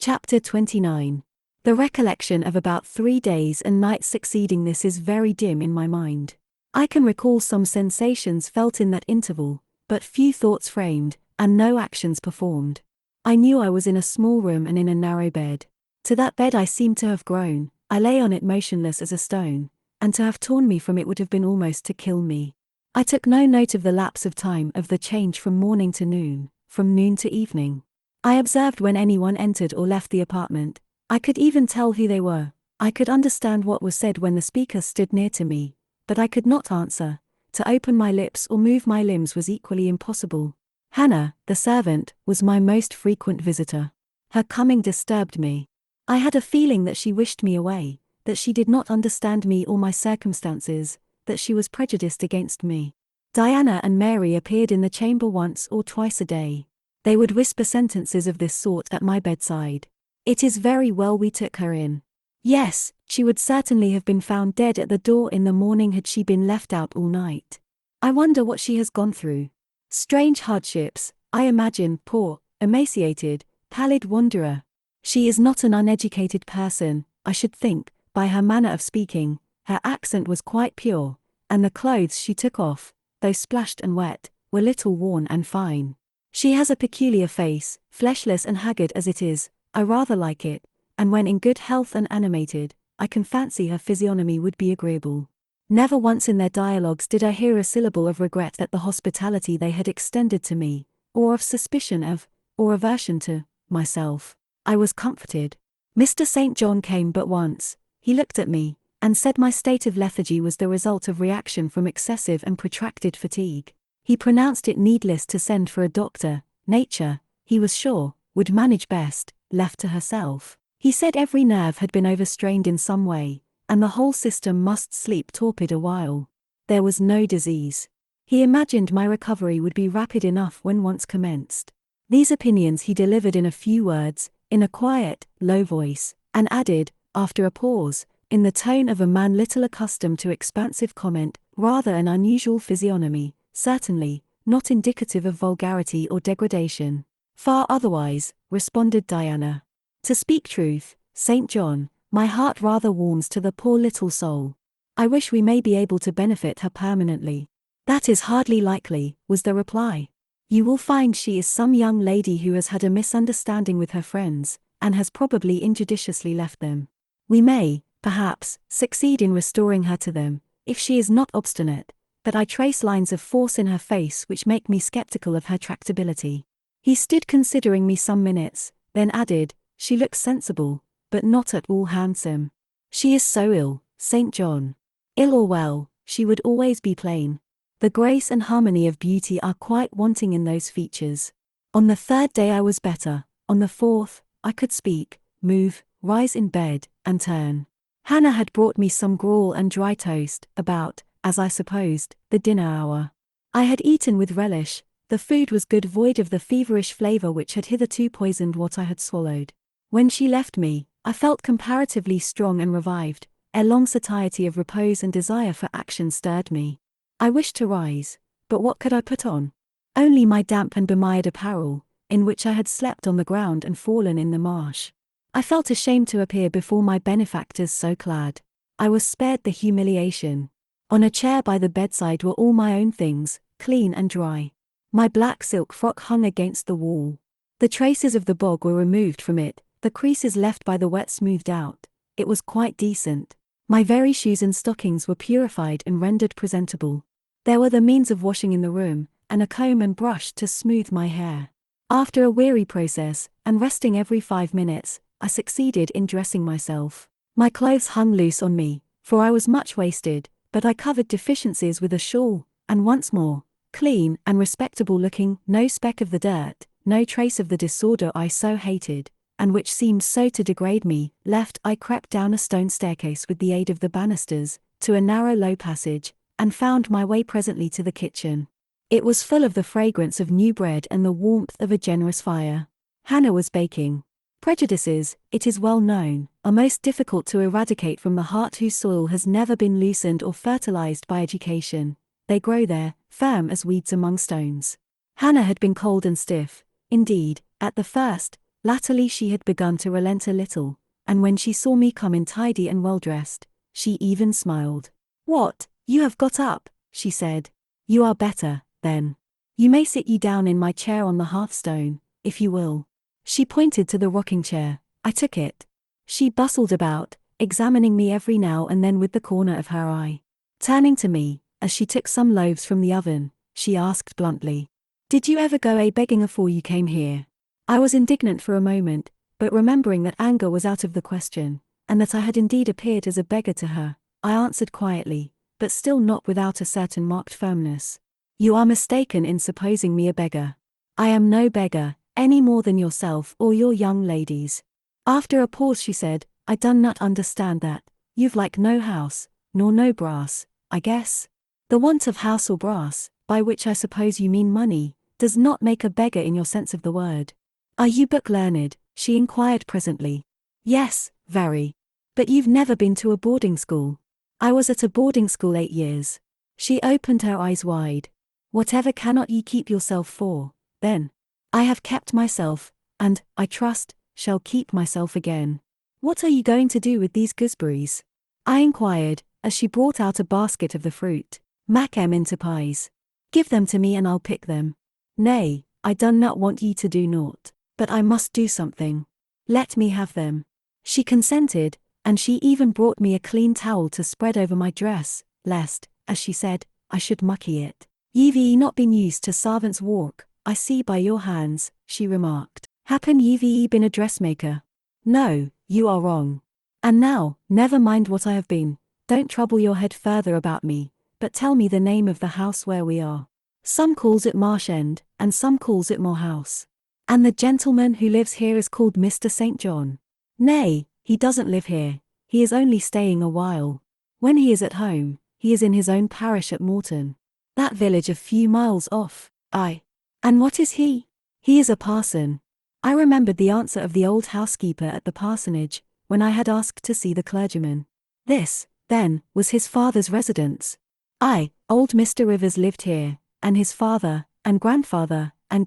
Chapter 29. The recollection of about 3 days and nights succeeding this is very dim in my mind. I can recall some sensations felt in that interval, but few thoughts framed, and no actions performed. I knew I was in a small room and in a narrow bed. To that bed I seemed to have grown. I lay on it motionless as a stone, and to have torn me from it would have been almost to kill me. I took no note of the lapse of time, of the change from morning to noon, from noon to evening. I observed when anyone entered or left the apartment. I could even tell who they were. I could understand what was said when the speaker stood near to me, but I could not answer. To open my lips or move my limbs was equally impossible. Hannah, the servant, was my most frequent visitor. Her coming disturbed me. I had a feeling that she wished me away, that she did not understand me or my circumstances, that she was prejudiced against me. Diana and Mary appeared in the chamber once or twice a day. They would whisper sentences of this sort at my bedside. "It is very well we took her in. Yes, she would certainly have been found dead at the door in the morning had she been left out all night. I wonder what she has gone through. Strange hardships, I imagine, poor, emaciated, pallid wanderer. She is not an uneducated person, I should think, by her manner of speaking. Her accent was quite pure, and the clothes she took off, though splashed and wet, were little worn and fine. She has a peculiar face, fleshless and haggard as it is. I rather like it, and when in good health and animated, I can fancy her physiognomy would be agreeable. Never once in their dialogues did I hear a syllable of regret at the hospitality they had extended to me, or of suspicion of, or aversion to, myself. I was comforted. Mr. St. John came but once. He looked at me, and said my state of lethargy was the result of reaction from excessive and protracted fatigue. He pronounced it needless to send for a doctor. Nature, he was sure, would manage best, left to herself. He said every nerve had been overstrained in some way, and the whole system must sleep torpid a while. There was no disease. He imagined my recovery would be rapid enough when once commenced. These opinions he delivered in a few words, in a quiet, low voice, and added, after a pause, in the tone of a man little accustomed to expansive comment, rather an unusual physiognomy, certainly, not indicative of vulgarity or degradation. Far otherwise, responded Diana. To speak truth, St. John, my heart rather warms to the poor little soul. I wish we may be able to benefit her permanently. That is hardly likely, was the reply. You will find she is some young lady who has had a misunderstanding with her friends, and has probably injudiciously left them. We may, perhaps, succeed in restoring her to them, if she is not obstinate, but I trace lines of force in her face which make me skeptical of her tractability. He stood considering me some minutes, then added, she looks sensible, but not at all handsome. She is so ill, St. John. Ill or well, she would always be plain. The grace and harmony of beauty are quite wanting in those features. On the 3rd day I was better. On the 4th, I could speak, move, rise in bed, and turn. Hannah had brought me some gruel and dry toast, about, as I supposed, the dinner hour. I had eaten with relish. The food was good, void of the feverish flavor which had hitherto poisoned what I had swallowed. When she left me, I felt comparatively strong and revived. A long satiety of repose and desire for action stirred me. I wished to rise, but what could I put on? Only my damp and bemired apparel, in which I had slept on the ground and fallen in the marsh. I felt ashamed to appear before my benefactors so clad. I was spared the humiliation. On a chair by the bedside were all my own things, clean and dry. My black silk frock hung against the wall. The traces of the bog were removed from it, the creases left by the wet smoothed out. It was quite decent. My very shoes and stockings were purified and rendered presentable. There were the means of washing in the room, and a comb and brush to smooth my hair. After a weary process, and resting every 5 minutes, I succeeded in dressing myself. My clothes hung loose on me, for I was much wasted, but I covered deficiencies with a shawl, and once more, clean and respectable looking, no speck of the dirt, no trace of the disorder I so hated, and which seemed so to degrade me, left, I crept down a stone staircase with the aid of the banisters, to a narrow low passage, and found my way presently to the kitchen. It was full of the fragrance of new bread and the warmth of a generous fire. Hannah was baking. Prejudices, it is well known, are most difficult to eradicate from the heart whose soil has never been loosened or fertilized by education. They grow there, firm as weeds among stones. Hannah had been cold and stiff, indeed, at the first, Latterly she had begun to relent a little, and when she saw me come in tidy and well-dressed, she even smiled. "What, you have got up," she said. "You are better, then. You may sit you down in my chair on the hearthstone, if you will." She pointed to the rocking chair. I took it. She bustled about, examining me every now and then with the corner of her eye. Turning to me, as she took some loaves from the oven, she asked bluntly, "Did you ever go begging afore you came here?" I was indignant for a moment, but remembering that anger was out of the question, and that I had indeed appeared as a beggar to her, I answered quietly, but still not without a certain marked firmness. "You are mistaken in supposing me a beggar. I am no beggar, any more than yourself or your young ladies." After a pause she said, "I done not understand that. You've like no house, nor no brass, I guess. The want of house or brass, by which I suppose you mean money, does not make a beggar in your sense of the word." "Are you book learned?" she inquired presently. "Yes, very. But you've never been to a boarding school." "I was at a boarding school 8 years. She opened her eyes wide. "Whatever cannot ye keep yourself for, then?" "I have kept myself, and, I trust, shall keep myself again." "What are you going to do with these gooseberries?" I inquired, as she brought out a basket of the fruit. "Mak' 'em into pies. Give them to me and I'll pick them." "Nay, I done not want ye to do naught, but I must do something. Let me have them." She consented, and she even brought me a clean towel to spread over my dress, lest, as she said, I should mucky it. "Ye've not been used to servants' walk, I see by your hands," she remarked. "Happen ye've been a dressmaker?" "No, you are wrong. And now, never mind what I have been, don't trouble your head further about me, but tell me the name of the house where we are." "Some calls it Marsh End, and some calls it Moor House." "And the gentleman who lives here is called Mr. St. John?" "Nay, he doesn't live here, he is only staying a while. When he is at home, he is in his own parish at Morton, that village a few miles off." "Aye. And what is he?" "He is a parson." I remembered the answer of the old housekeeper at the parsonage, when I had asked to see the clergyman. This, then, was his father's residence. Aye, old Mr. Rivers lived here, and his father, and grandfather, and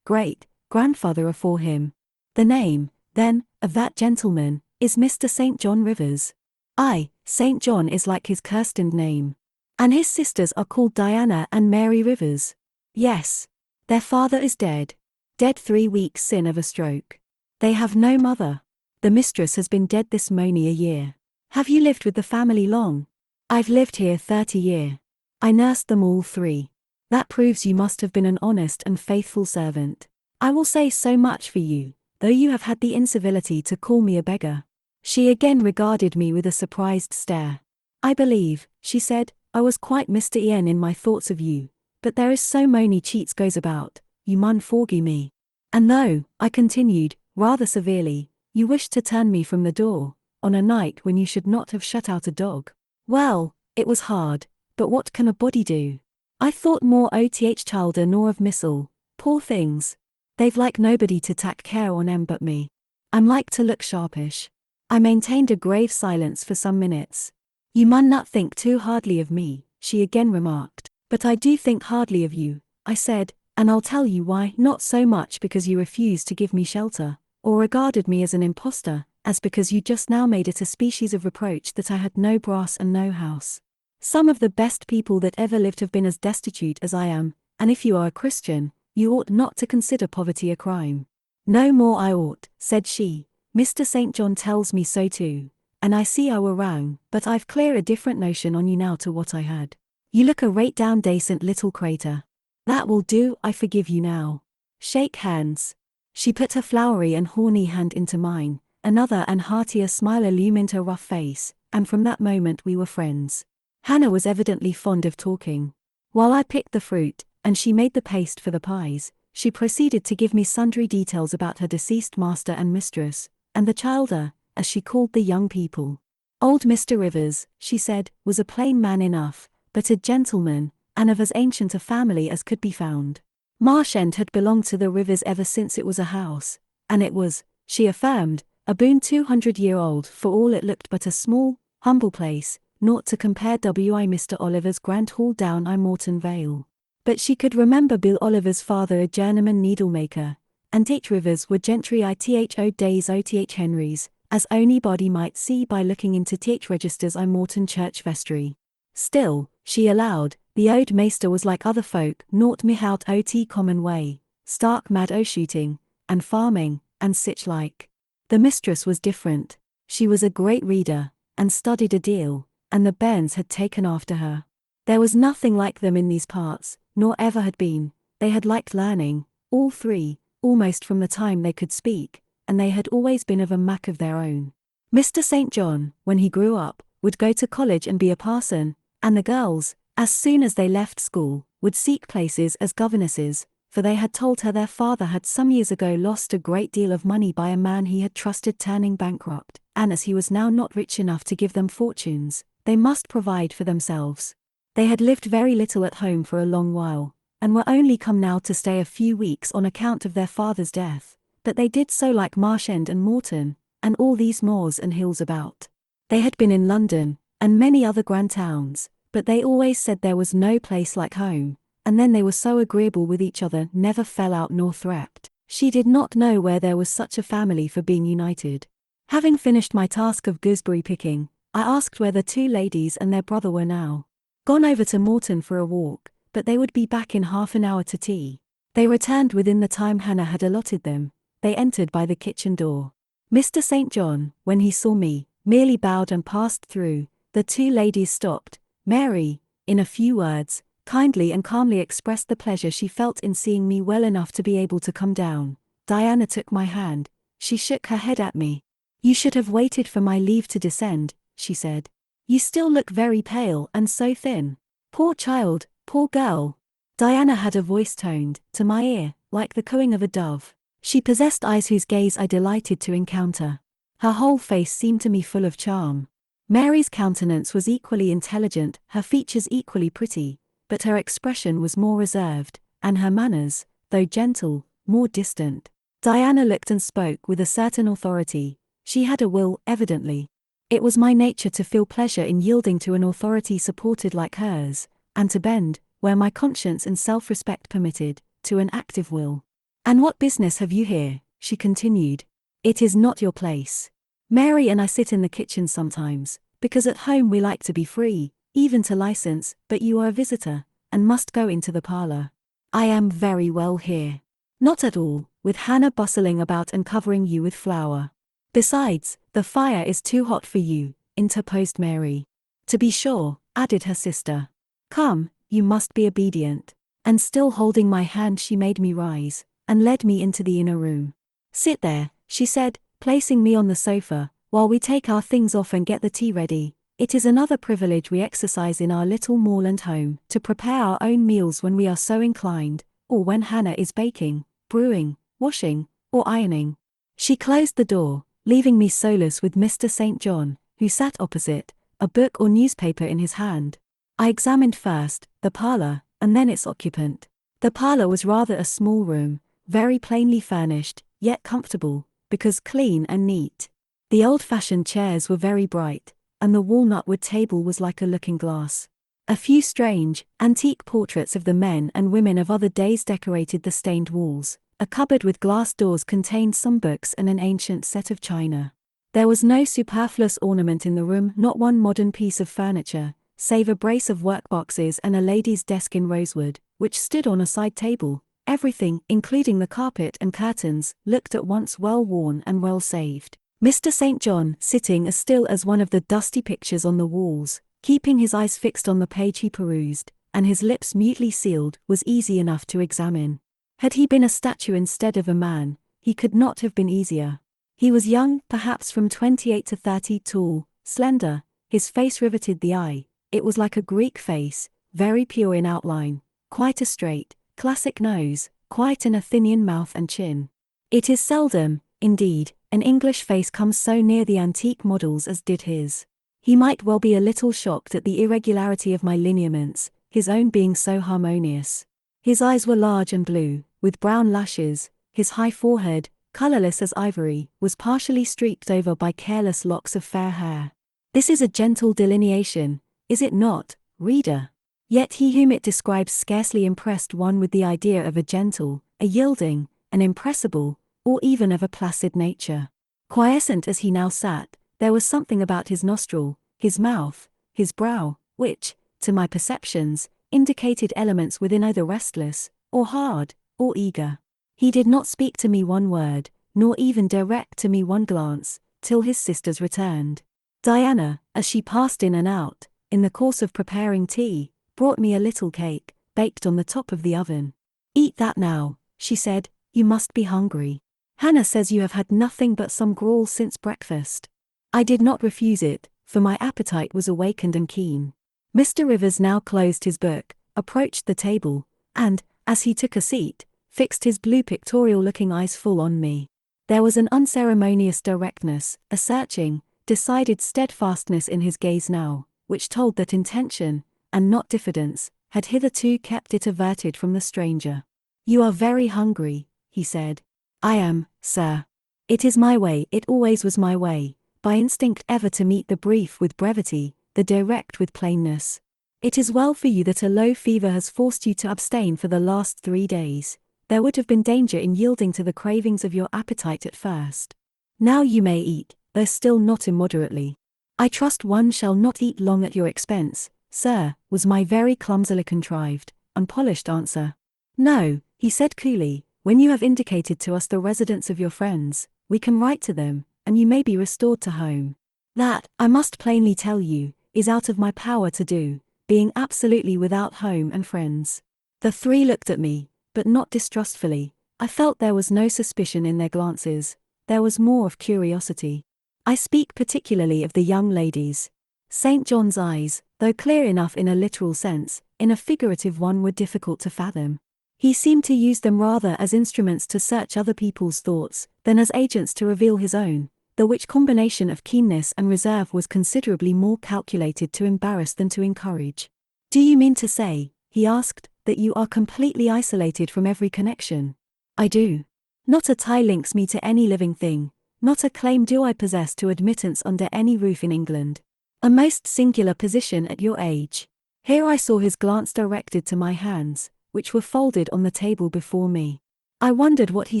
great-grandfather afore him. The name, then, of that gentleman, is Mr. St. John Rivers. Aye, St. John is like his kirstened name. And his sisters are called Diana and Mary Rivers. Yes. Their father is dead. Dead 3 weeks sin of a stroke. They have no mother. The mistress has been dead this mony a year. Have you lived with the family long?" "I've lived here 30 year. I nursed them all 3. "That proves you must have been an honest and faithful servant. I will say so much for you, though you have had the incivility to call me a beggar." She again regarded me with a surprised stare. "I believe," she said, "I was quite Mr. Ian in my thoughts of you, but there is so mony cheats goes about, you mun forgie me. And though," I continued, rather severely, "you wished to turn me from the door, on a night when you should not have shut out a dog. Well, it was hard, but what can a body do? I thought more o'th childer nor of missile, poor things. They've like nobody to tak' care on 'em but me. I'm like to look sharpish." I maintained a grave silence for some minutes. "You mun not think too hardly of me," she again remarked. "But I do think hardly of you," I said, "and I'll tell you why. Not so much because you refused to give me shelter, or regarded me as an impostor, as because you just now made it a species of reproach that I had no brass and no house. Some of the best people that ever lived have been as destitute as I am, and if you are a Christian, you ought not to consider poverty a crime." "No more I ought," said she. "Mr. St. John tells me so too, and I see I were wrong, but I've clear a different notion on you now to what I had. You look a rate down dacent little crater. That will do, I forgive you now. Shake hands." She put her flowery and horny hand into mine, another and heartier smile illumined her rough face, and from that moment we were friends. Hannah was evidently fond of talking. While I picked the fruit, and she made the paste for the pies, she proceeded to give me sundry details about her deceased master and mistress, and the childer, as she called the young people. Old Mr. Rivers, she said, was a plain man enough, but a gentleman, and of as ancient a family as could be found. Marsh End had belonged to the Rivers ever since it was a house, and it was, she affirmed, a boon 200-year-old for all it looked but a small, humble place, naught to compare wi Mr. Oliver's grand hall down I Morton Vale. But she could remember Bill Oliver's father a journeyman needlemaker, and th rivers were gentry itho days oth Henrys, as onybody might see by looking into th registers I Morton church vestry. Still, she allowed, the ode maester was like other folk, naught mihout ot common way, stark mad o shooting, and farming, and sich like. The mistress was different. She was a great reader, and studied a deal, and the bairns had taken after her. There was nothing like them in these parts, nor ever had been. They had liked learning, all three, almost from the time they could speak, and they had always been of a mack of their own. Mr. St. John, when he grew up, would go to college and be a parson, and the girls, as soon as they left school, would seek places as governesses, for they had told her their father had some years ago lost a great deal of money by a man he had trusted turning bankrupt, and as he was now not rich enough to give them fortunes, they must provide for themselves. They had lived very little at home for a long while, and were only come now to stay a few weeks on account of their father's death, but they did so like Marsh End and Morton, and all these moors and hills about. They had been in London, and many other grand towns, but they always said there was no place like home, and then they were so agreeable with each other, never fell out nor thrept. She did not know where there was such a family for being united. Having finished my task of gooseberry picking, I asked where the two ladies and their brother were now. Gone over to Morton for a walk, but they would be back in half an hour to tea. They returned within the time Hannah had allotted them. They entered by the kitchen door. Mr. St. John, when he saw me, merely bowed and passed through. The two ladies stopped. Mary, in a few words, kindly and calmly expressed the pleasure she felt in seeing me well enough to be able to come down. Diana took my hand. She shook her head at me. "You should have waited for my leave to descend," she said. "You still look very pale and so thin. Poor child, poor girl." Diana had a voice toned, to my ear, like the cooing of a dove. She possessed eyes whose gaze I delighted to encounter. Her whole face seemed to me full of charm. Mary's countenance was equally intelligent, her features equally pretty, but her expression was more reserved, and her manners, though gentle, more distant. Diana looked and spoke with a certain authority. She had a will, evidently. It was my nature to feel pleasure in yielding to an authority supported like hers, and to bend, where my conscience and self-respect permitted, to an active will. "And what business have you here?" she continued. "It is not your place. Mary and I sit in the kitchen sometimes, because at home we like to be free, even to license, but you are a visitor, and must go into the parlor." "I am very well here." "Not at all, with Hannah bustling about and covering you with flour. Besides, the fire is too hot for you," interposed Mary. "To be sure," added her sister. "Come, you must be obedient." And still holding my hand she made me rise, and led me into the inner room. "Sit there," she said, placing me on the sofa, "while we take our things off and get the tea ready. It is another privilege we exercise in our little moorland home, to prepare our own meals when we are so inclined, or when Hannah is baking, brewing, washing, or ironing." She closed the door, leaving me solus with Mr. St. John, who sat opposite, a book or newspaper in his hand. I examined first the parlor, and then its occupant. The parlor was rather a small room, very plainly furnished, yet comfortable, because clean and neat. The old-fashioned chairs were very bright, and the walnut-wood table was like a looking-glass. A few strange, antique portraits of the men and women of other days decorated the stained walls. A cupboard with glass doors contained some books and an ancient set of china. There was no superfluous ornament in the room, not one modern piece of furniture, save a brace of workboxes and a lady's desk in rosewood, which stood on a side table. Everything, including the carpet and curtains, looked at once well worn and well saved. Mr. St. John, sitting as still as one of the dusty pictures on the walls, keeping his eyes fixed on the page he perused, and his lips mutely sealed, was easy enough to examine. Had he been a statue instead of a man, he could not have been easier. He was young, perhaps from 28 to 30, tall, slender, his face riveted the eye. It was like a Greek face, very pure in outline, quite a straight, classic nose, quite an Athenian mouth and chin. It is seldom, indeed, an English face comes so near the antique models as did his. He might well be a little shocked at the irregularity of my lineaments, his own being so harmonious. His eyes were large and blue, with brown lashes. His high forehead, colorless as ivory, was partially streaked over by careless locks of fair hair. This is a gentle delineation, is it not, reader? Yet he whom it describes scarcely impressed one with the idea of a gentle, a yielding, an impressible, or even of a placid nature. Quiescent as he now sat, there was something about his nostril, his mouth, his brow, which, to my perceptions, indicated elements within either restless, or hard, or eager. He did not speak to me one word, nor even direct to me one glance, till his sisters returned. Diana, as she passed in and out, in the course of preparing tea, brought me a little cake, baked on the top of the oven. "Eat that now," she said, "you must be hungry. Hannah says you have had nothing but some gruel since breakfast." I did not refuse it, for my appetite was awakened and keen. Mr. Rivers now closed his book, approached the table, and, as he took a seat, fixed his blue pictorial-looking eyes full on me. There was an unceremonious directness, a searching, decided steadfastness in his gaze now, which told that intention, and not diffidence, had hitherto kept it averted from the stranger. "You are very hungry," he said. "I am, sir. It is my way, it always was my way, by instinct ever to meet the brief with brevity, the direct with plainness. It is well for you that a low fever has forced you to abstain for the last 3 days. There would have been danger in yielding to the cravings of your appetite at first. Now you may eat, though still not immoderately." "I trust one shall not eat long at your expense, sir," was my very clumsily contrived, unpolished answer. "No," he said coolly, "when you have indicated to us the residence of your friends, we can write to them, and you may be restored to home. That, I must plainly tell you, is out of my power to do, being absolutely without home and friends." The three looked at me, but not distrustfully. I felt there was no suspicion in their glances, there was more of curiosity. I speak particularly of the young ladies. St. John's eyes, though clear enough in a literal sense, in a figurative one were difficult to fathom. He seemed to use them rather as instruments to search other people's thoughts, than as agents to reveal his own, the which combination of keenness and reserve was considerably more calculated to embarrass than to encourage. "Do you mean to say," he asked, "that you are completely isolated from every connection?" "I do. Not a tie links me to any living thing, not a claim do I possess to admittance under any roof in England. A most singular position at your age." Here I saw his glance directed to my hands, which were folded on the table before me. I wondered what he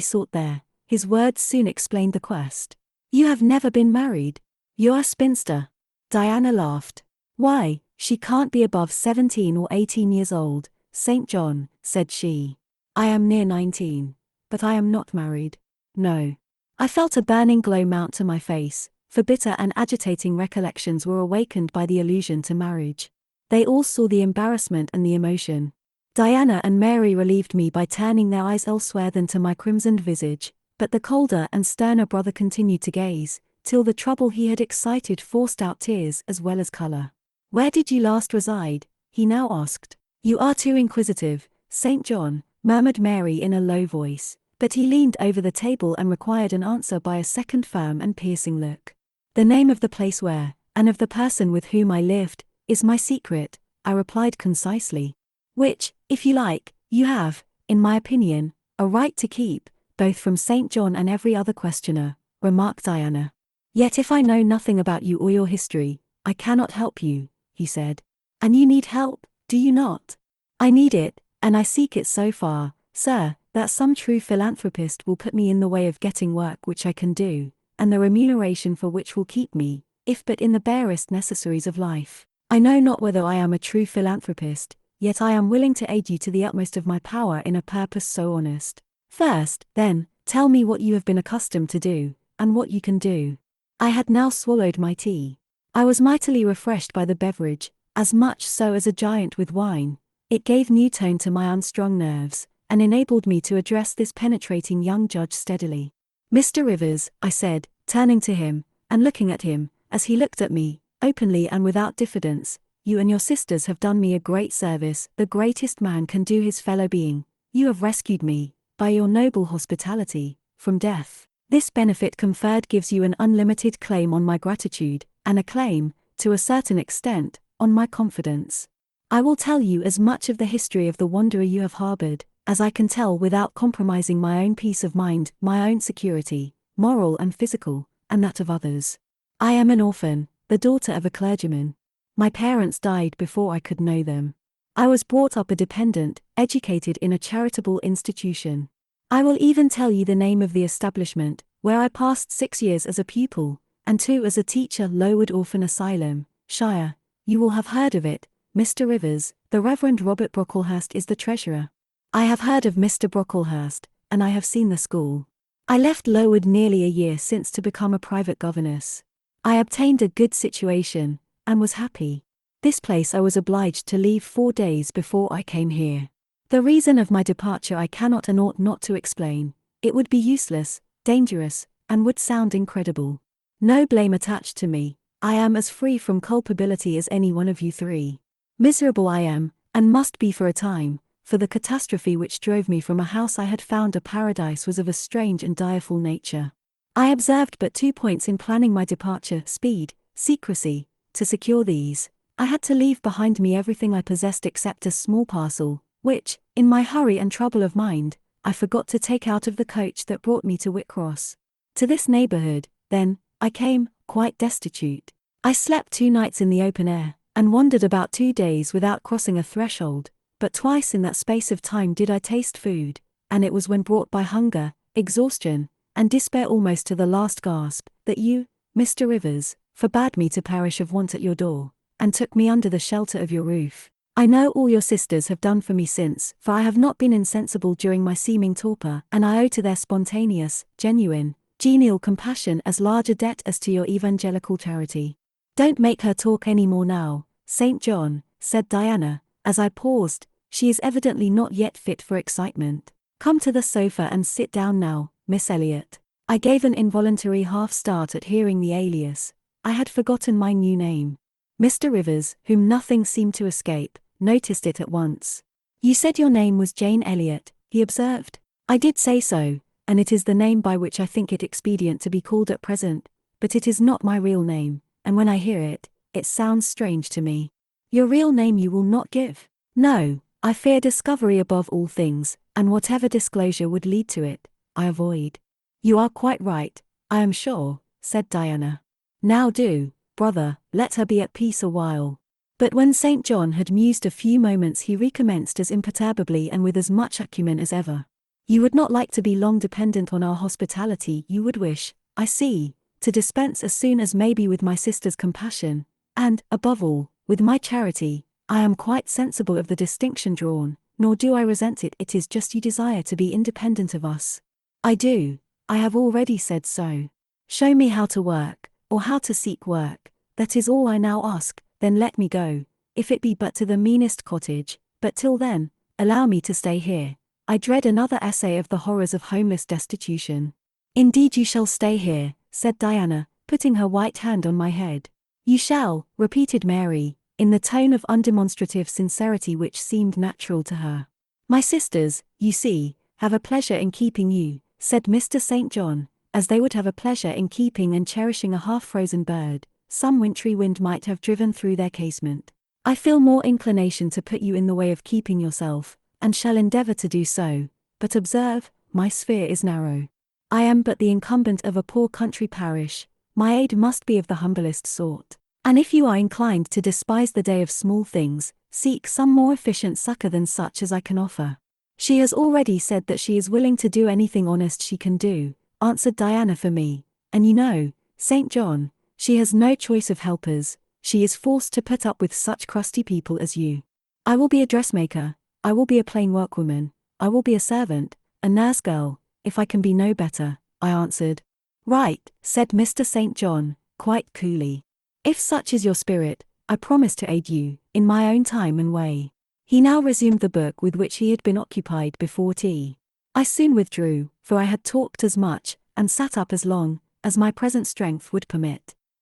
sought there. His words soon explained the quest. "You have never been married. You're a spinster." Diana laughed. "Why, she can't be above 17 or 18 years old, St. John," said she. "I am near 19, but I am not married. No." I felt a burning glow mount to my face, for bitter and agitating recollections were awakened by the allusion to marriage. They all saw the embarrassment and the emotion. Diana and Mary relieved me by turning their eyes elsewhere than to my crimsoned visage, but the colder and sterner brother continued to gaze, till the trouble he had excited forced out tears as well as color. "Where did you last reside?" he now asked. "You are too inquisitive, St. John," murmured Mary in a low voice, but he leaned over the table and required an answer by a second firm and piercing look. "The name of the place where, and of the person with whom I lived, is my secret," I replied concisely. "Which, if you like, you have, in my opinion, a right to keep, both from St. John and every other questioner," remarked Diana. "Yet if I know nothing about you or your history, I cannot help you," he said. "And you need help, do you not?" "I need it, and I seek it so far, sir, that some true philanthropist will put me in the way of getting work which I can do, and the remuneration for which will keep me, if but in the barest necessaries of life. I know not whether I am a true philanthropist, yet I am willing to aid you to the utmost of my power in a purpose so honest. First, then, tell me what you have been accustomed to do, and what you can do." I had now swallowed my tea. I was mightily refreshed by the beverage, as much so as a giant with wine. It gave new tone to my unstrung nerves, and enabled me to address this penetrating young judge steadily. "Mr. Rivers," I said, turning to him, and looking at him, as he looked at me, openly and without diffidence, "you and your sisters have done me a great service, the greatest man can do his fellow being. You have rescued me, by your noble hospitality, from death. This benefit conferred gives you an unlimited claim on my gratitude, and a claim, to a certain extent, on my confidence. I will tell you as much of the history of the wanderer you have harbored, as I can tell without compromising my own peace of mind, my own security, moral and physical, and that of others. I am an orphan, the daughter of a clergyman. My parents died before I could know them. I was brought up a dependent, educated in a charitable institution. I will even tell you the name of the establishment, where I passed 6 years as a pupil, and 2 as a teacher. Lowood Orphan Asylum, Shire. You will have heard of it, Mr. Rivers. The Reverend Robert Brocklehurst is the treasurer. I have heard of Mr. Brocklehurst, and I have seen the school. I left Lowood nearly a year since to become a private governess. I obtained a good situation, and was happy. This place I was obliged to leave 4 days before I came here. The reason of my departure I cannot and ought not to explain. It would be useless, dangerous, and would sound incredible. No blame attached to me. I am as free from culpability as any one of you three. Miserable I am, and must be for a time, for the catastrophe which drove me from a house I had found a paradise was of a strange and direful nature. I observed but 2 points in planning my departure: speed, secrecy. To secure these, I had to leave behind me everything I possessed except a small parcel, which, in my hurry and trouble of mind, I forgot to take out of the coach that brought me to Whitcross. To this neighbourhood, then, I came, quite destitute. I slept 2 nights in the open air, and wandered about 2 days without crossing a threshold, but twice in that space of time did I taste food, and it was when brought by hunger, exhaustion, and despair almost to the last gasp, that you, Mr. Rivers, forbade me to perish of want at your door, and took me under the shelter of your roof. I know all your sisters have done for me since, for I have not been insensible during my seeming torpor, and I owe to their spontaneous, genuine, genial compassion as large a debt as to your evangelical charity. Don't make her talk any more now, St. John, said Diana, as I paused. She is evidently not yet fit for excitement. Come to the sofa and sit down now, Miss Elliot. I gave an involuntary half-start at hearing the alias. I had forgotten my new name. Mr. Rivers, whom nothing seemed to escape, noticed it at once. You said your name was Jane Elliot, he observed. I did say so, and it is the name by which I think it expedient to be called at present, but it is not my real name, and when I hear it, it sounds strange to me. Your real name you will not give? No, I fear discovery above all things, and whatever disclosure would lead to it, I avoid. You are quite right, I am sure, said Diana. Now do, brother, let her be at peace a while. But when St. John had mused a few moments he recommenced as imperturbably and with as much acumen as ever. You would not like to be long dependent on our hospitality. You would wish, I see, to dispense as soon as may be with my sister's compassion, and, above all, with my charity. I am quite sensible of the distinction drawn, nor do I resent it. It is just you desire to be independent of us. I do, I have already said so. Show me how to work, or how to seek work, that is all I now ask. Then let me go, if it be but to the meanest cottage, but till then, allow me to stay here. I dread another essay of the horrors of homeless destitution. Indeed you shall stay here, said Diana, putting her white hand on my head. You shall, repeated Mary, in the tone of undemonstrative sincerity which seemed natural to her. My sisters, you see, have a pleasure in keeping you, said Mr. St. John, as they would have a pleasure in keeping and cherishing a half-frozen bird. Some wintry wind might have driven through their casement. I feel more inclination to put you in the way of keeping yourself, and shall endeavour to do so, but observe, my sphere is narrow. I am but the incumbent of a poor country parish, my aid must be of the humblest sort, and if you are inclined to despise the day of small things, seek some more efficient succour than such as I can offer. She has already said that she is willing to do anything honest she can do, answered Diana for me, and you know, St. John, she has no choice of helpers, she is forced to put up with such crusty people as you. I will be a dressmaker, I will be a plain workwoman, I will be a servant, a nurse girl, if I can be no better, I answered. Right, said Mr. St. John, quite coolly. If such is your spirit, I promise to aid you, in my own time and way. He now resumed the book with which he had been occupied before tea. I soon withdrew, for I had talked as much, and sat up as long, as my present strength would permit.